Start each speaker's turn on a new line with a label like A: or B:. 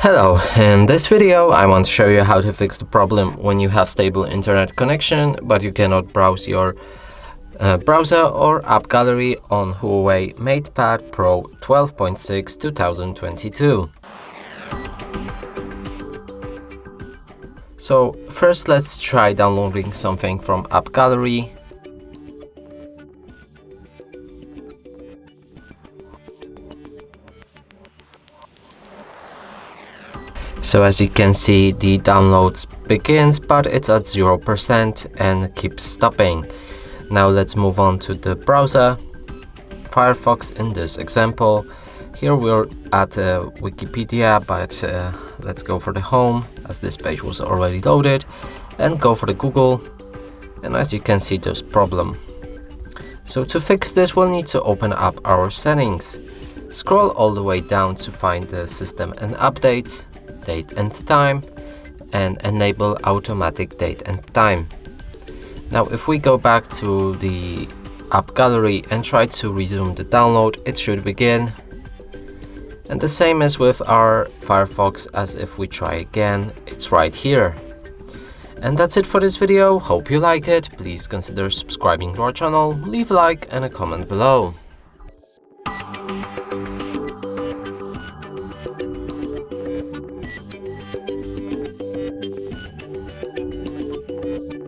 A: Hello, in this video I want to show you how to fix the problem when you have stable internet connection but you cannot browse your browser or app gallery on HUAWEI MatePad Pro 12.6 2022. So first let's try downloading something from app gallery. So as you can see, the download begins, but it's at 0% and keeps stopping. Now let's move on to the browser, Firefox in this example. Here we're at Wikipedia, but let's go for the home, as this page was already loaded, and go for the Google. And as you can see, there's a problem. So to fix this, we'll need to open up our settings. Scroll all the way down to find the system and updates, date and time, and enable automatic date and time. Now if we go back to the app gallery and try to resume the download, it should begin. And the same as with our Firefox, as if we try again, it's right here. And that's it for this video. Hope you like it. Please consider subscribing to our channel, leave a like and a comment below.